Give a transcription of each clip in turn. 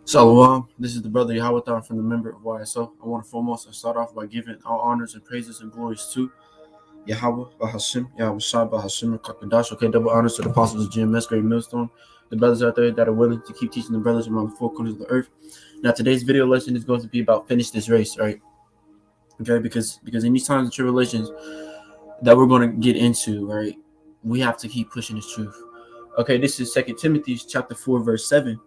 Shalom, this is the brother Yahweh from the member of YSO. I want to foremost start off by giving all honors and praises and glories to Yahweh, Bahashim, Yahweh Shai, Bahashim, Kakadash. Okay, double honors to the apostles of GMS, Great Millstone, the brothers out there that are willing to keep teaching the brothers around the four corners of the earth. Now, today's video lesson is going to be about finish this race, right? Okay, because in these times of tribulations that we're going to get into, right, we have to keep pushing this truth. Okay, this is 2 Timothy chapter 4, verse 7.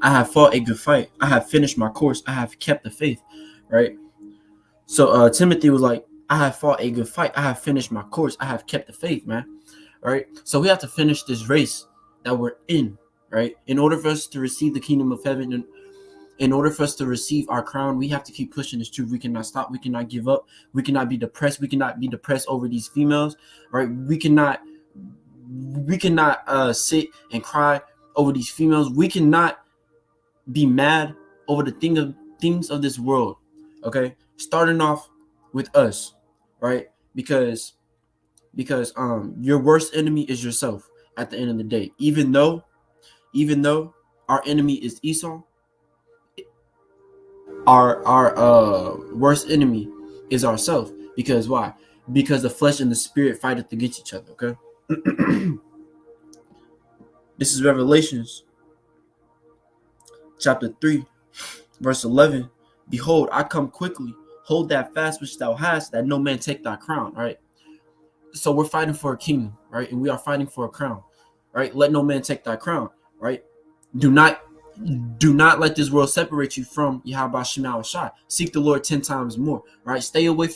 I have fought a good fight. I have finished my course. I have kept the faith, right? So Timothy was like, I have fought a good fight. I have finished my course. I have kept the faith, man. Right? So we have to finish this race that we're in, right? In order for us to receive the kingdom of heaven, in order for us to receive our crown, we have to keep pushing this truth. We cannot stop. We cannot give up. We cannot be depressed. We cannot be depressed over these females, right? We cannot sit and cry over these females. We cannot be mad over the things of this world. Okay, starting off with us, right? Because your worst enemy is yourself at the end of the day. Even though our enemy is Esau, our worst enemy is ourselves. Because why? Because the flesh and the spirit fighteth against each other. Okay. This is Revelations chapter 3, verse 11. Behold, I come quickly. Hold that fast which thou hast, that no man take thy crown. Right. So we're fighting for a kingdom, right? And we are fighting for a crown, right? Let no man take thy crown, right? Do not let this world separate you from Yahweh Shema Shai. Seek the Lord 10 times more, right? Stay away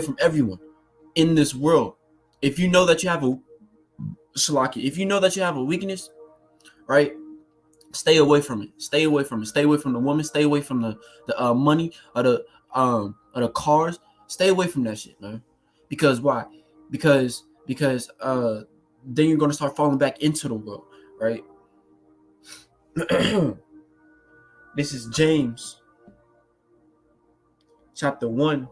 from everyone in this world. If you know that you have a weakness, right? Stay away from it. Stay away from it. Stay away from the woman. Stay away from the money or the cars. Stay away from that shit, man. Because why? Because then you're gonna start falling back into the world, right? This is James chapter 1,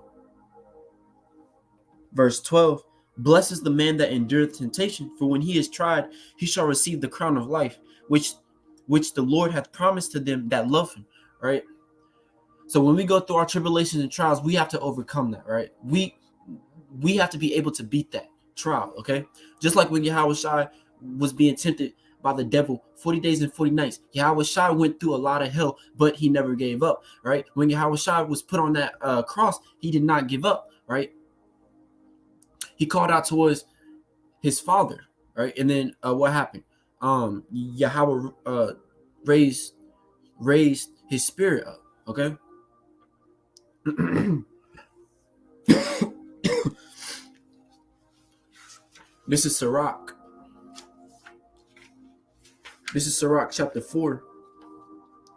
verse 12. Blessed is the man that endureth temptation, for when he is tried, he shall receive the crown of life, which the Lord hath promised to them that love him, right? So when we go through our tribulations and trials, we have to overcome that, right? We have to be able to beat that trial, okay? Just like when Yahweh Shai was being tempted by the devil 40 days and 40 nights. Yahweh Shai went through a lot of hell, but he never gave up, right? When Yahweh Shai was put on that cross, he did not give up, right? He called out towards his father, right? And then what happened? Yahweh raised his spirit up, okay? This is Sirach. This is Sirach chapter 4,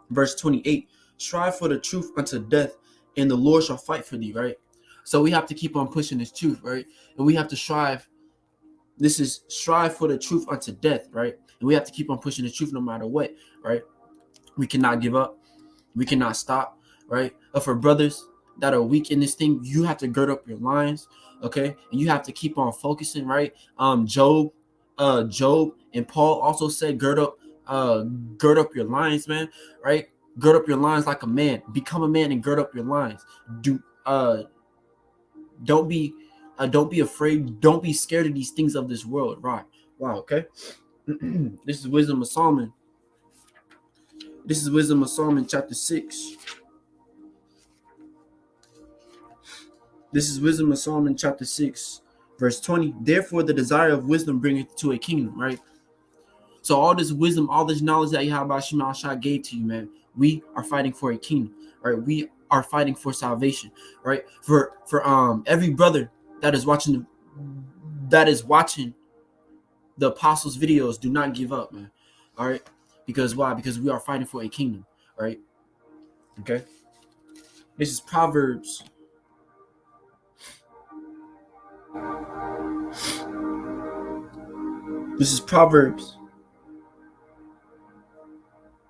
verse 28. Strive for the truth unto death, and the Lord shall fight for thee, right? So we have to keep on pushing this truth, right? And we have to strive. This is strive for the truth unto death, right? And we have to keep on pushing the truth no matter what, right? We cannot give up. We cannot stop, right? But for brothers that are weak in this thing, you have to gird up your loins, okay? And you have to keep on focusing, right? Job and Paul also said, gird up your loins, man, right? Gird up your loins like a man. Become a man and gird up your loins. Don't be afraid. Don't be scared of these things of this world, right? Wow, okay. This is Wisdom of Solomon. This is Wisdom of Solomon chapter 6. This is Wisdom of Solomon chapter 6, verse 20. Therefore, the desire of wisdom bringeth to a kingdom, right? So all this wisdom, all this knowledge that Yahweh Shema Shai gave to you, man, we are fighting for a kingdom, right? We are fighting for salvation, right? For every brother that is watching the apostles' videos, do not give up, man. All right? Because why? Because we are fighting for a kingdom, right? Okay. This is Proverbs. This is Proverbs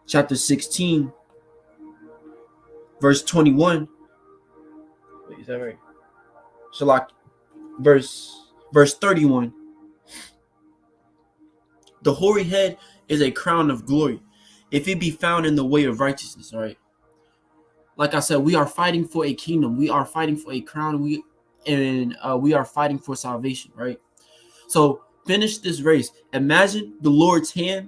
chapter 16, verse 21. Wait, is that right? Shalak, verse 31. The hoary head is a crown of glory. if it be found in the way of righteousness, all right? Like I said, we are fighting for a kingdom. We are fighting for a crown. We are fighting for salvation, right? So finish this race. Imagine the Lord's hand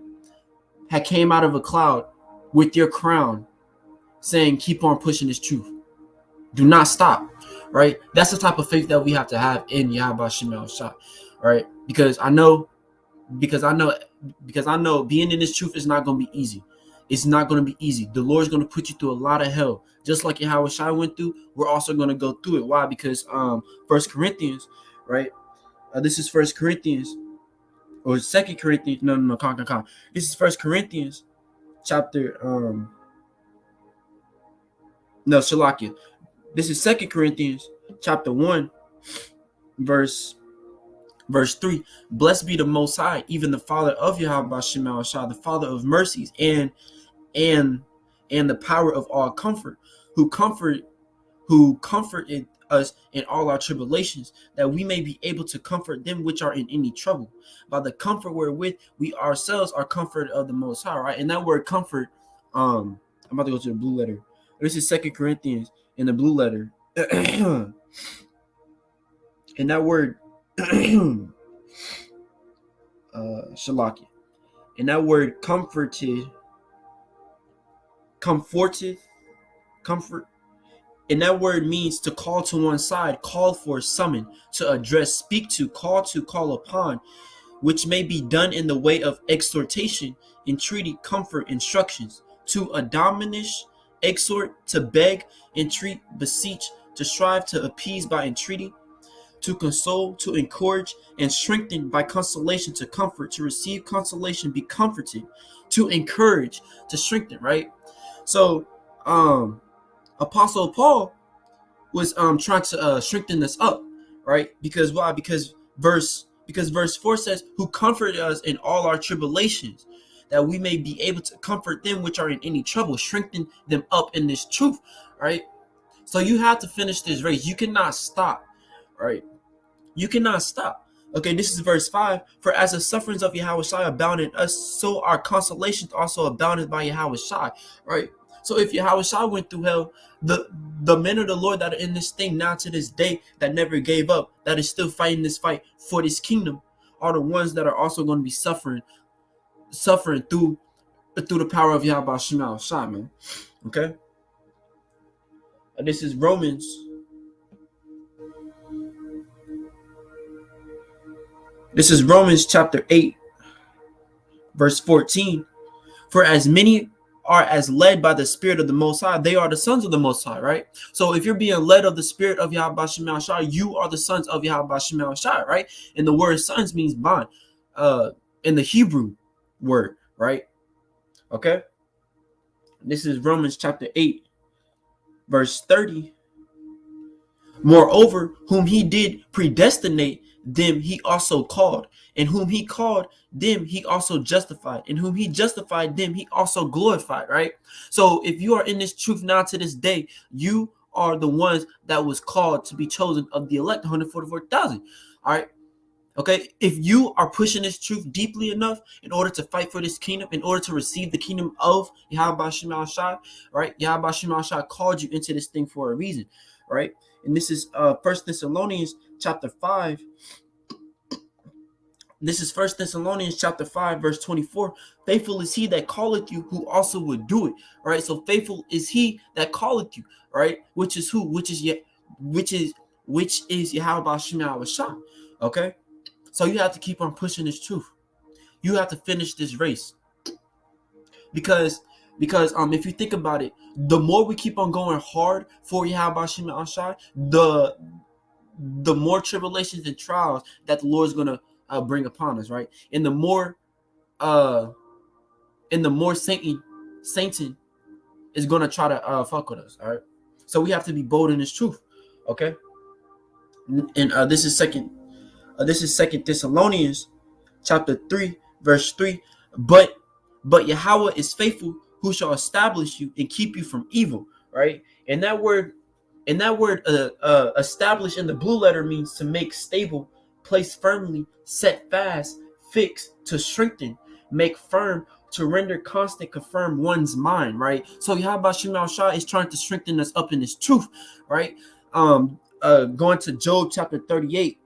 had came out of a cloud with your crown saying, keep on pushing this truth. Do not stop, right? That's the type of faith that we have to have in Yahweh Shem Shah, right? Because I know being in this truth is not going to be easy. It's not going to be easy. The Lord's going to put you through a lot of hell. Just like Yahweh Shai went through, we're also going to go through it. Why? Because First Corinthians, right? This is First Corinthians or Second Corinthians. No, con. This is First Corinthians chapter Shalakia. This is Second Corinthians chapter 1, verse 3. Blessed be the Most High, even the Father of Yahweh Shem Shah, the Father of mercies and the power of all comfort, who comforted us in all our tribulations, that we may be able to comfort them which are in any trouble, by the comfort wherewith we ourselves are comforted of the Most High. Right? And that word comfort, I'm about to go to the blue letter. This is Second Corinthians in the blue letter. And that word Shalakia. And that word comforted, comfort. And that word means to call to one side, call for, summon, to address, speak to, call upon, which may be done in the way of exhortation, entreaty, comfort, instructions, to admonish, exhort, to beg, entreat, beseech, to strive, to appease by entreaty, to console, to encourage, and strengthen by consolation, to comfort, to receive consolation, be comforted, to encourage, to strengthen, right? So, Apostle Paul was trying to strengthen us up, right? Because why? Because verse 4 says, who comforted us in all our tribulations, that we may be able to comfort them which are in any trouble, strengthen them up in this truth, right? So you have to finish this race. You cannot stop, right? You cannot stop. Okay, this is verse 5. For as the sufferings of Yahweh Shai abound in us, so our consolations also abounded by Yahweh Shai, right? So if Yahweh Shai went through hell, the men of the Lord that are in this thing now to this day, that never gave up, that is still fighting this fight for this kingdom, are the ones that are also going to be suffering through the power of Yahweh Shem Shai, man. Okay? This is Romans. This is Romans chapter 8, verse 14. For as many are as led by the Spirit of the Most High, they are the sons of the Most High, right? So if you're being led of the Spirit of Yahweh Shem Shai, you are the sons of Yahweh Shem Shai, right? And the word sons means bond, in the Hebrew word, right? Okay? This is Romans chapter 8, verse 30. Moreover, whom he did predestinate, them he also called, and whom he called, them he also justified, and whom he justified, them he also glorified, right? So if you are in this truth now to this day, you are the ones that was called to be chosen of the elect, 144,000, all right? Okay, if you are pushing this truth deeply enough in order to fight for this kingdom, in order to receive the kingdom of Yahweh Shem Shai, right? Yahweh Shem Shai called you into this thing for a reason, right? And this is First Thessalonians chapter 5. This is First Thessalonians chapter 5, verse 24. Faithful is he that calleth you, who also would do it. Right. So faithful is he that calleth you, right? Which is who? Which is Yahweh Shem Shai. Okay. So you have to keep on pushing this truth. You have to finish this race. Because if you think about it, the more we keep on going hard for Yahweh Shem Shai, the more tribulations and trials that the Lord is gonna bring upon us, right? And the more Satan is gonna try to fuck with us, all right? So we have to be bold in this truth, okay? And this is Second Thessalonians chapter 3, verse 3. But Yahweh is faithful, who shall establish you and keep you from evil, right? And that word establish in the blue letter means to make stable, place firmly, set fast, fix, to strengthen, make firm, to render constant, confirm one's mind, right? So Yahweh Shema Shah is trying to strengthen us up in this truth, right? Going to Job chapter 38.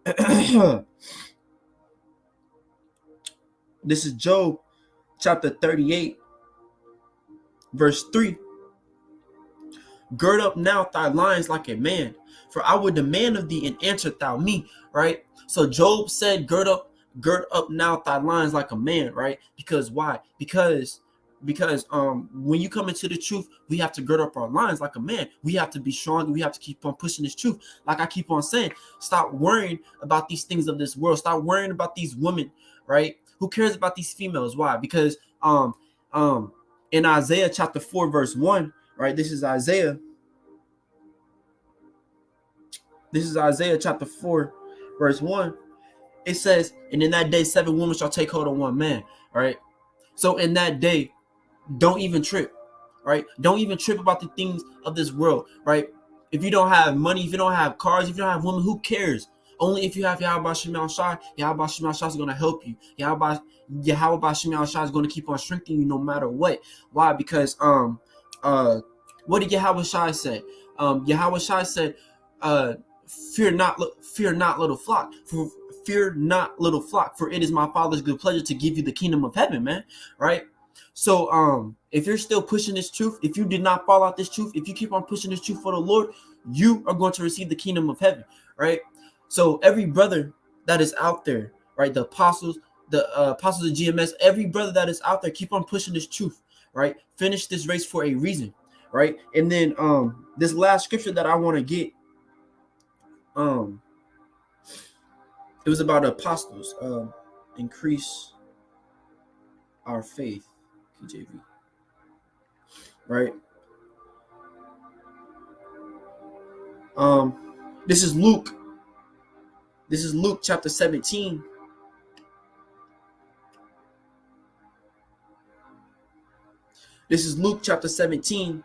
This is Job chapter 38, verse 3. Gird up now thy loins like a man, for I will demand of thee, and answer thou me, right? So Job said, gird up now thy loins like a man, right? Because why? Because when you come into the truth, we have to gird up our loins like a man. We have to be strong. We have to keep on pushing this truth. Like I keep on saying, stop worrying about these things of this world. Stop worrying about these women, right? Who cares about these females? Why? Because in Isaiah chapter 4, verse 1, right? This is Isaiah chapter 4, verse 1. It says, and in that day, 7 women shall take hold of one man, right? So in that day, don't even trip, right? Don't even trip about the things of this world, right? If you don't have money, if you don't have cars, if you don't have women, who cares? Only if you have Yahweh Shema Shah, Yahweh Shema Shah is going to help you. Yahweh Shema Shah is going to keep on strengthening you no matter what. Why? Because what did Yahweh Shai say? Yahweh Shai said, fear not, little flock. Fear not, little flock, for it is my Father's good pleasure to give you the kingdom of heaven, man. Right? So if you're still pushing this truth, if you did not fall out this truth, if you keep on pushing this truth for the Lord, you are going to receive the kingdom of heaven, right? So every brother that is out there, right, the apostles of GMS, every brother that is out there, keep on pushing this truth, right? Finish this race for a reason, right? And then this last scripture that I want to get, it was about apostles, increase our faith, KJV, right? This is Luke chapter 17. This is Luke chapter 17,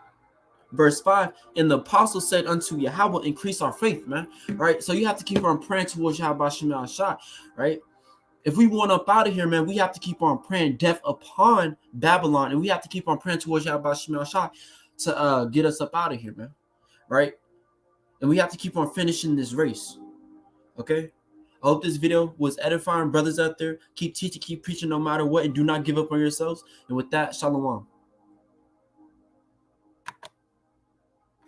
verse 5. And the apostle said unto Yahweh, increase our faith, man. Right? So you have to keep on praying towards Yahweh Shema Shah, right? If we want up out of here, man, we have to keep on praying death upon Babylon, and we have to keep on praying towards Yahweh Shema Shah to get us up out of here, man. Right? And we have to keep on finishing this race. Okay? I hope this video was edifying. Brothers out there, keep teaching, keep preaching no matter what, and do not give up on yourselves. And with that, shalom.